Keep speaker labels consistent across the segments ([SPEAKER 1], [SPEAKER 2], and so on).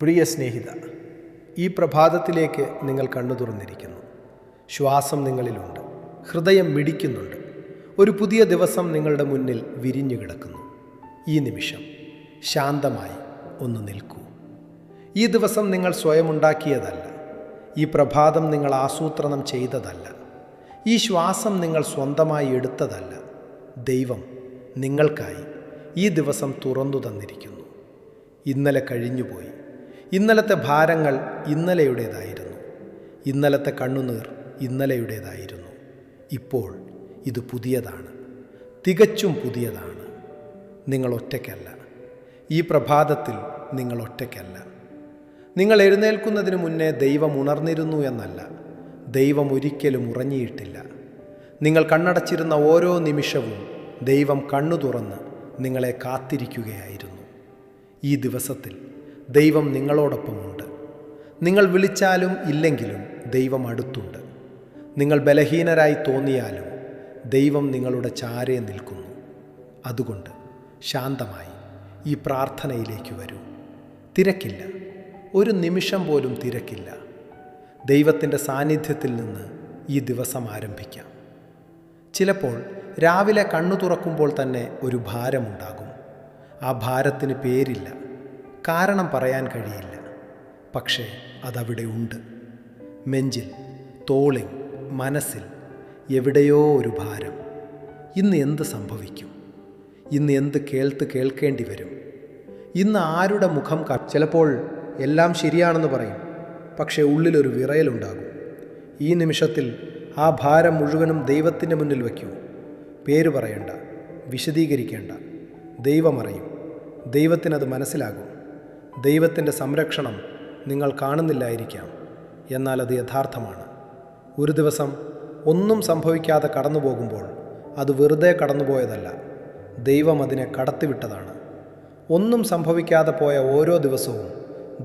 [SPEAKER 1] പ്രിയ സ്നേഹിത, ഈ പ്രഭാതത്തിലേക്ക് നിങ്ങൾ കണ്ണു തുറന്നിരിക്കുന്നു. ശ്വാസം നിങ്ങളിലുണ്ട്, ഹൃദയം മിടിക്കുന്നുണ്ട്. ഒരു പുതിയ ദിവസം നിങ്ങളുടെ മുന്നിൽ വിരിഞ്ഞു കിടക്കുന്നു. ഈ നിമിഷം ശാന്തമായി ഒന്ന് നിൽക്കൂ. ഈ ദിവസം നിങ്ങൾ സ്വയം ഉണ്ടാക്കിയതല്ല. ഈ പ്രഭാതം നിങ്ങൾ ആസൂത്രണം ചെയ്തതല്ല. ഈ ശ്വാസം നിങ്ങൾ സ്വന്തമായി എടുത്തതല്ല. ദൈവം നിങ്ങൾക്കായി ഈ ദിവസം തുറന്നു തന്നിരിക്കുന്നു. ഇന്നലെ കഴിഞ്ഞുപോയി. ഇന്നലത്തെ ഭാരങ്ങൾ ഇന്നലെയുടേതായിരുന്നു. ഇന്നലത്തെ കണ്ണുനീർ ഇന്നലെയുടേതായിരുന്നു. ഇപ്പോൾ ഇത് പുതിയതാണ്, തികച്ചും പുതിയതാണ്. നിങ്ങൾ ഒറ്റയ്ക്കല്ല. ഈ പ്രഭാതത്തിൽ നിങ്ങൾ ഒറ്റയ്ക്കല്ല. നിങ്ങൾ എഴുന്നേൽക്കുന്നതിന് മുന്നേ ദൈവം ഉണർന്നിരുന്നു എന്നല്ല, ദൈവം ഒരിക്കലും ഉറങ്ങിയിട്ടില്ല. നിങ്ങൾ കണ്ണടച്ചിരുന്ന ഓരോ നിമിഷവും ദൈവം കണ്ണു തുറന്ന് നിങ്ങളെ കാത്തിരിക്കുകയായിരുന്നു. ഈ ദിവസത്തിൽ ദൈവം നിങ്ങളോടൊപ്പമുണ്ട്. നിങ്ങൾ വിളിച്ചാലും ഇല്ലെങ്കിലും ദൈവം അടുത്തുണ്ട്. നിങ്ങൾ ബലഹീനരായി തോന്നിയാലും ദൈവം നിങ്ങളുടെ ചാരേ നിൽക്കുന്നു. അതുകൊണ്ട് ശാന്തമായി ഈ പ്രാർത്ഥനയിലേക്ക് വരൂ. തിരക്കില്ല, ഒരു നിമിഷം പോലും തിരക്കില്ല. ദൈവത്തിൻ്റെ സാന്നിധ്യത്തിൽ നിന്ന് ഈ ദിവസം ആരംഭിക്കാം. ചിലപ്പോൾ രാവിലെ കണ്ണു തുറക്കുമ്പോൾ തന്നെ ഒരു ഭാരമുണ്ടാകും. ആ ഭാരത്തിന് പേരില്ല, കാരണം പറയാൻ കഴിയില്ല. പക്ഷേ അതവിടെ ഉണ്ട്. നെഞ്ചിൽ, തോളിൽ, മനസ്സിൽ എവിടെയോ ഒരു ഭാരം. ഇന്ന് എന്ത് സംഭവിക്കും? ഇന്ന് എന്ത് കേൾക്കേണ്ടി വരും? ഇന്ന് ആരുടെ മുഖം ചിലപ്പോൾ എല്ലാം ശരിയാണെന്ന് പറയും, പക്ഷേ ഉള്ളിലൊരു വിറയലുണ്ടാകും. ഈ നിമിഷത്തിൽ ആ ഭാരം മുഴുവനും ദൈവത്തിൻ്റെ മുന്നിൽ വയ്ക്കൂ. പേര് പറയണ്ട, വിശദീകരിക്കേണ്ട. ദൈവമറിയും. ദൈവത്തിനത് മനസ്സിലാകും. ദൈവത്തിൻ്റെ സംരക്ഷണം നിങ്ങൾ കാണുന്നില്ലായിരിക്കാം, എന്നാൽ അത് യഥാർത്ഥമാണ്. ഒരു ദിവസം ഒന്നും സംഭവിക്കാതെ കടന്നു പോകുമ്പോൾ അത് വെറുതെ കടന്നുപോയതല്ല, ദൈവം അതിനെ കടത്തിവിട്ടതാണ്. ഒന്നും സംഭവിക്കാതെ പോയ ഓരോ ദിവസവും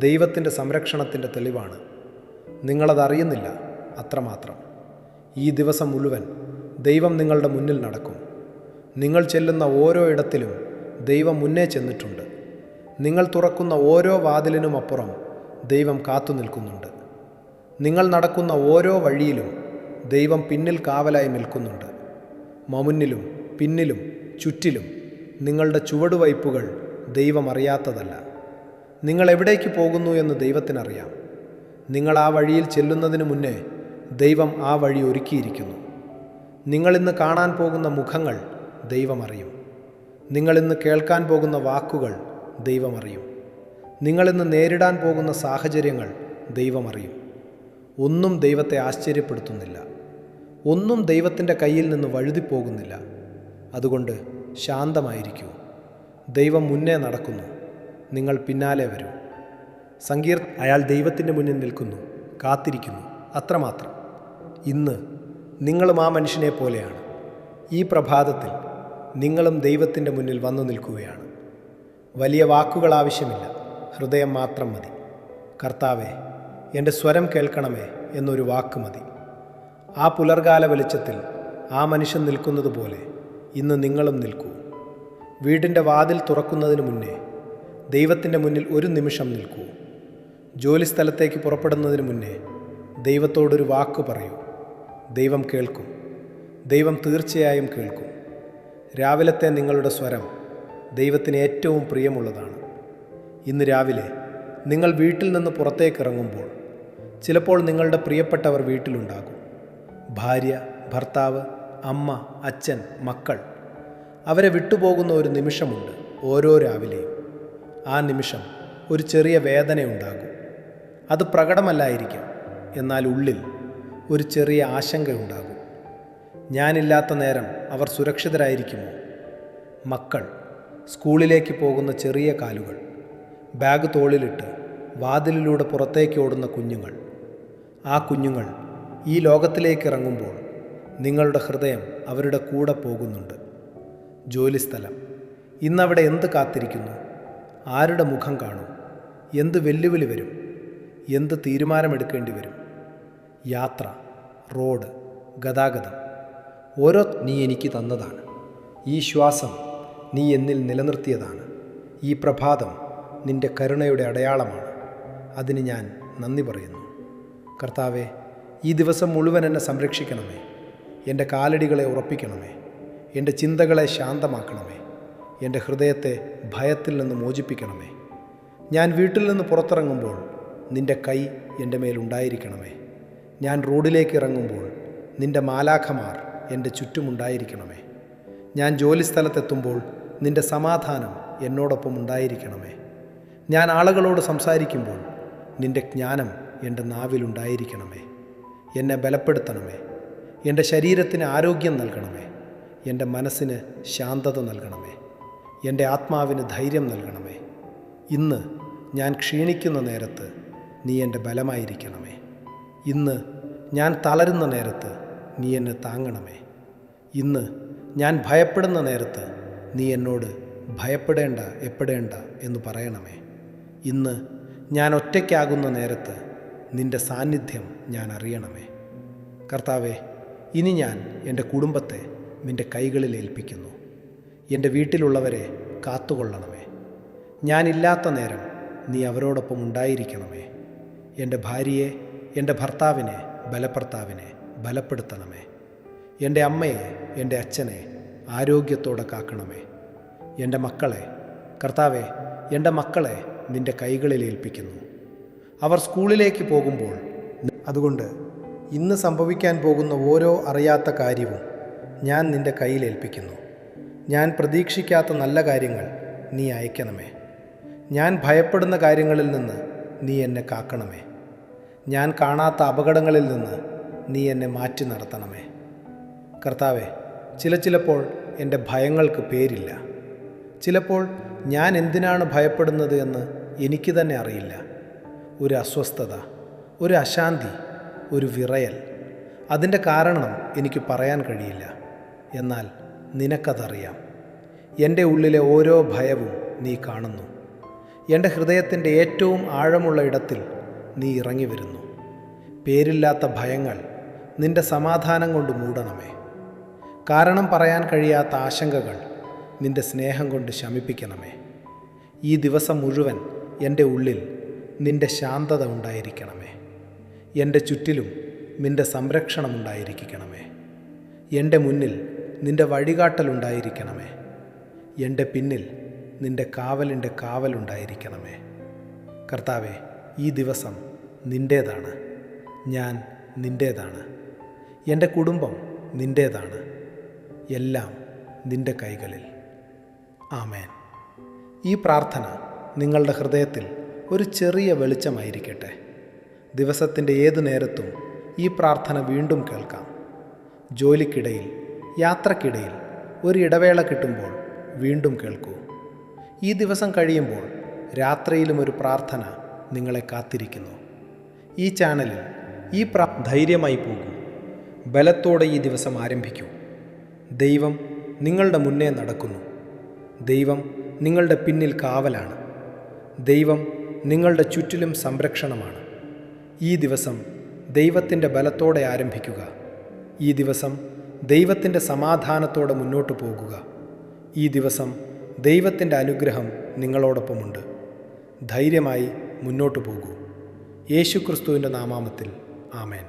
[SPEAKER 1] ദൈവത്തിൻ്റെ സംരക്ഷണത്തിൻ്റെ തെളിവാണ്. നിങ്ങളതറിയുന്നില്ല, അത്രമാത്രം. ഈ ദിവസം മുഴുവൻ ദൈവം നിങ്ങളുടെ മുന്നിൽ നടക്കും. നിങ്ങൾ ചെല്ലുന്ന ഓരോ ഇടത്തിലും ദൈവം മുന്നേ ചെന്നിട്ടുണ്ട്. നിങ്ങൾ തുറക്കുന്ന ഓരോ വാതിലിനും അപ്പുറം ദൈവം കാത്തു നിൽക്കുന്നുണ്ട്. നിങ്ങൾ നടക്കുന്ന ഓരോ വഴിയിലും ദൈവം പിന്നിൽ കാവലായി നിൽക്കുന്നുണ്ട്. മുന്നിലും പിന്നിലും ചുറ്റിലും നിങ്ങളുടെ ചുവടുവയ്പ്പുകൾ ദൈവം അറിയാത്തതല്ല. നിങ്ങൾ എവിടേക്ക് പോകുന്നു എന്ന് ദൈവത്തിനറിയാം. നിങ്ങൾ ആ വഴിയിൽ ചെല്ലുന്നതിന് മുന്നേ ദൈവം ആ വഴി ഒരുക്കിയിരിക്കുന്നു. നിങ്ങളിന്ന് കാണാൻ പോകുന്ന മുഖങ്ങൾ ദൈവം അറിയും. നിങ്ങളിന്ന് കേൾക്കാൻ പോകുന്ന വാക്കുകൾ ദൈവമറിയും. നിങ്ങളിന്ന് നേരിടാൻ പോകുന്ന സാഹചര്യങ്ങൾ ദൈവമറിയും. ഒന്നും ദൈവത്തെ ആശ്ചര്യപ്പെടുത്തുന്നില്ല. ഒന്നും ദൈവത്തിൻ്റെ കയ്യിൽ നിന്ന് വഴുതിപ്പോകുന്നില്ല. അതുകൊണ്ട് ശാന്തമായിരിക്കൂ. ദൈവം മുന്നേ നടക്കുന്നു, നിങ്ങൾ പിന്നാലെ വരൂ. അയാൾ ദൈവത്തിൻ്റെ മുന്നിൽ നിൽക്കുന്നു, കാത്തിരിക്കുന്നു, അത്രമാത്രം. ഇന്ന് നിങ്ങളും ആ മനുഷ്യനെ പോലെയാണ്. ഈ പ്രഭാതത്തിൽ നിങ്ങളും ദൈവത്തിൻ്റെ മുന്നിൽ വന്നു നിൽക്കുകയാണ്. വലിയ വാക്കുകൾ ആവശ്യമില്ല, ഹൃദയം മാത്രം മതി. കർത്താവേ, എൻ്റെ സ്വരം കേൾക്കണമേ എന്നൊരു വാക്ക് മതി. ആ പുലർകാല വെളിച്ചത്തിൽ ആ മനുഷ്യൻ നിൽക്കുന്നത് പോലെ ഇന്ന് നിങ്ങളും നിൽക്കൂ. വീടിൻ്റെ വാതിൽ തുറക്കുന്നതിന് മുന്നേ ദൈവത്തിൻ്റെ മുന്നിൽ ഒരു നിമിഷം നിൽക്കൂ. ജോലിസ്ഥലത്തേക്ക് പുറപ്പെടുന്നതിന് മുന്നേ ദൈവത്തോടൊരു വാക്ക് പറയൂ. ദൈവം കേൾക്കും. ദൈവം തീർച്ചയായും കേൾക്കും. രാവിലത്തെ നിങ്ങളുടെ സ്വരം ദൈവത്തിന് ഏറ്റവും പ്രിയമുള്ളതാണ്. ഇന്ന് രാവിലെ നിങ്ങൾ വീട്ടിൽ നിന്ന് പുറത്തേക്ക് ഇറങ്ങുമ്പോൾ ചിലപ്പോൾ നിങ്ങളുടെ പ്രിയപ്പെട്ടവർ വീട്ടിലുണ്ടാകും. ഭാര്യ, ഭർത്താവ്, അമ്മ, അച്ഛൻ, മക്കൾ. അവരെ വിട്ടുപോകുന്ന ഒരു നിമിഷമുണ്ട് ഓരോ രാവിലെയും. ആ നിമിഷം ഒരു ചെറിയ വേദനയുണ്ടാകും. അത് പ്രകടമല്ലായിരിക്കാം, എന്നാൽ ഉള്ളിൽ ഒരു ചെറിയ ആശങ്കയുണ്ടാകും. ഞാനില്ലാത്ത നേരം അവർ സുരക്ഷിതരായിരിക്കുമോ? മക്കൾ, സ്കൂളിലേക്ക് പോകുന്ന ചെറിയ കാലുകൾ, ബാഗ് തോളിലിട്ട് വാതിലിലൂടെ പുറത്തേക്ക് ഓടുന്ന കുഞ്ഞുങ്ങൾ. ആ കുഞ്ഞുങ്ങൾ ഈ ലോകത്തിലേക്ക് ഇറങ്ങുമ്പോൾ നിങ്ങളുടെ ഹൃദയം അവരുടെ കൂടെ പോകുന്നുണ്ട്. ജോലിസ്ഥലം, ഇന്നവിടെ എന്ത് കാത്തിരിക്കുന്നു? ആരുടെ മുഖം കാണും? എന്ത് വെല്ലുവിളി വരും? എന്ത് തീരുമാനമെടുക്കേണ്ടി വരും? യാത്ര, റോഡ്, ഗതാഗതം, ഓരോ നീ എനിക്ക് തന്നതാണ്. ഈ ശ്വാസം നീ എന്നിൽ നിലനിർത്തിയതാണ്. ഈ പ്രഭാതം നിന്റെ കരുണയുടെ അടയാളമാണ്. അതിന് ഞാൻ നന്ദി പറയുന്നു. കർത്താവെ, ഈ ദിവസം മുഴുവൻ എന്നെ സംരക്ഷിക്കണമേ. എൻ്റെ കാലടികളെ ഉറപ്പിക്കണമേ. എൻ്റെ ചിന്തകളെ ശാന്തമാക്കണമേ. എൻ്റെ ഹൃദയത്തെ ഭയത്തിൽ നിന്ന് മോചിപ്പിക്കണമേ. ഞാൻ വീട്ടിൽ നിന്ന് പുറത്തിറങ്ങുമ്പോൾ നിൻ്റെ കൈ എൻ്റെ മേലുണ്ടായിരിക്കണമേ. ഞാൻ റോഡിലേക്ക് ഇറങ്ങുമ്പോൾ നിൻ്റെ മാലാഖമാർ എൻ്റെ ചുറ്റുമുണ്ടായിരിക്കണമേ. ഞാൻ ജോലിസ്ഥലത്തെത്തുമ്പോൾ നിൻ്റെ സമാധാനം എന്നോടൊപ്പം ഉണ്ടായിരിക്കണമേ. ഞാൻ ആളുകളോട് സംസാരിക്കുമ്പോൾ നിൻ്റെ ജ്ഞാനം എൻ്റെ നാവിലുണ്ടായിരിക്കണമേ. എന്നെ ബലപ്പെടുത്തണമേ. എൻ്റെ ശരീരത്തിന് ആരോഗ്യം നൽകണമേ. എൻ്റെ മനസ്സിന് ശാന്തത നൽകണമേ. എൻ്റെ ആത്മാവിന് ധൈര്യം നൽകണമേ. ഇന്ന് ഞാൻ ക്ഷീണിക്കുന്ന നേരത്ത് നീ എൻ്റെ ബലമായിരിക്കണമേ. ഇന്ന് ഞാൻ തളരുന്ന നേരത്ത് നീ എന്നെ താങ്ങണമേ. ഇന്ന് ഞാൻ ഭയപ്പെടുന്ന നേരത്ത് നീ എന്നോട് ഭയപ്പെടേണ്ട, എപ്പെടേണ്ട എന്ന് പറയണമേ. ഇന്ന് ഞാൻ ഒറ്റയ്ക്കാകുന്ന നേരത്ത് നിൻ്റെ സാന്നിധ്യം ഞാൻ അറിയണമേ. കർത്താവെ, ഇനി ഞാൻ എൻ്റെ കുടുംബത്തെ നിൻ്റെ കൈകളിൽ ഏൽപ്പിക്കുന്നു. എൻ്റെ വീട്ടിലുള്ളവരെ കാത്തുകൊള്ളണമേ. ഞാനില്ലാത്ത നേരം നീ അവരോടൊപ്പം ഉണ്ടായിരിക്കണമേ. എൻ്റെ ഭാര്യയെ, എൻ്റെ ഭർത്താവിനെ, ബലഭർത്താവിനെ ബലപ്പെടുത്തണമേ. എൻ്റെ അമ്മയെ, എൻ്റെ അച്ഛനെ ആരോഗ്യത്തോടെ കാക്കണമേ. എൻ്റെ മക്കളെ, കർത്താവെ, എൻ്റെ മക്കളെ നിൻ്റെ കൈകളിൽ ഏൽപ്പിക്കുന്നു. അവർ സ്കൂളിലേക്ക് പോകുമ്പോൾ, അതുകൊണ്ട് ഇന്ന് സംഭവിക്കാൻ പോകുന്ന ഓരോ അറിയാത്ത കാര്യവും ഞാൻ നിൻ്റെ കയ്യിൽ ഏൽപ്പിക്കുന്നു. ഞാൻ പ്രതീക്ഷിക്കാത്ത നല്ല കാര്യങ്ങൾ നീ അയക്കണമേ. ഞാൻ ഭയപ്പെടുന്ന കാര്യങ്ങളിൽ നിന്ന് നീ എന്നെ കാക്കണമേ. ഞാൻ കാണാത്ത അപകടങ്ങളിൽ നിന്ന് നീ എന്നെ മാറ്റി നടത്തണമേ. കർത്താവെ, ചിലപ്പോൾ എൻ്റെ ഭയങ്ങൾക്ക് പേരില്ല. ചിലപ്പോൾ ഞാൻ എന്തിനാണ് ഭയപ്പെടുന്നത് എന്ന് എനിക്ക് തന്നെ അറിയില്ല. ഒരു അസ്വസ്ഥത, ഒരു അശാന്തി, ഒരു വിറയൽ. അതിൻ്റെ കാരണം എനിക്ക് പറയാൻ കഴിയില്ല. എന്നാൽ നിനക്കതറിയാം. എൻ്റെ ഉള്ളിലെ ഓരോ ഭയവും നീ കാണുന്നു. എൻ്റെ ഹൃദയത്തിൻ്റെ ഏറ്റവും ആഴമുള്ള ഇടത്തിൽ നീ ഇറങ്ങി വരുന്നു. പേരില്ലാത്ത ഭയങ്ങൾ നിൻ്റെ സമാധാനം കൊണ്ട് മൂടണമേ. കാരണം പറയാൻ കഴിയാത്ത ആശങ്കകൾ നിൻ്റെ സ്നേഹം കൊണ്ട് ശമിപ്പിക്കണമേ. ഈ ദിവസം മുഴുവൻ എൻ്റെ ഉള്ളിൽ നിൻ്റെ ശാന്തത ഉണ്ടായിരിക്കണമേ. എൻ്റെ ചുറ്റിലും നിൻ്റെ സംരക്ഷണം ഉണ്ടായിരിക്കണമേ. എൻ്റെ മുന്നിൽ നിൻ്റെ വഴികാട്ടലുണ്ടായിരിക്കണമേ. എൻ്റെ പിന്നിൽ നിൻ്റെ കാവലിൻ്റെ കാവലുണ്ടായിരിക്കണമേ. കർത്താവെ, ഈ ദിവസം നിൻ്റേതാണ്. ഞാൻ നിൻ്റേതാണ്. എൻ്റെ കുടുംബം നിൻ്റേതാണ്. എല്ലാം നിൻ്റെ കൈകളിൽ. ആമേൻ. ഈ പ്രാർത്ഥന നിങ്ങളുടെ ഹൃദയത്തിൽ ഒരു ചെറിയ വെളിച്ചമായിരിക്കട്ടെ. ദിവസത്തിൻ്റെ ഏതു നേരത്തും ഈ പ്രാർത്ഥന വീണ്ടും കേൾക്കാം. ജോലിക്കിടയിൽ, യാത്രക്കിടയിൽ ഒരു ഇടവേള കിട്ടുമ്പോൾ വീണ്ടും കേൾക്കൂ. ഈ ദിവസം കഴിയുമ്പോൾ രാത്രിയിലും ഒരു പ്രാർത്ഥന നിങ്ങളെ കാത്തിരിക്കുന്നു. ഈ ചാനലിൽ ഈ ധൈര്യമായി പോകൂ. ബലത്തോടെ ഈ ദിവസം ആരംഭിക്കൂ. ദൈവം നിങ്ങളുടെ മുന്നേ നടക്കുന്നു. ദൈവം നിങ്ങളുടെ പിന്നിൽ കാവലാണ്. ദൈവം നിങ്ങളുടെ ചുറ്റിലും സംരക്ഷണമാണ്. ഈ ദിവസം ദൈവത്തിൻ്റെ ബലത്തോടെ ആരംഭിക്കുക. ഈ ദിവസം ദൈവത്തിൻ്റെ സമാധാനത്തോടെ മുന്നോട്ട് പോകുക. ഈ ദിവസം ദൈവത്തിൻ്റെ അനുഗ്രഹം നിങ്ങളോടൊപ്പമുണ്ട്. ധൈര്യമായി മുന്നോട്ട് പോകൂ. യേശുക്രിസ്തുവിൻ്റെ നാമത്തിൽ ആമേൻ.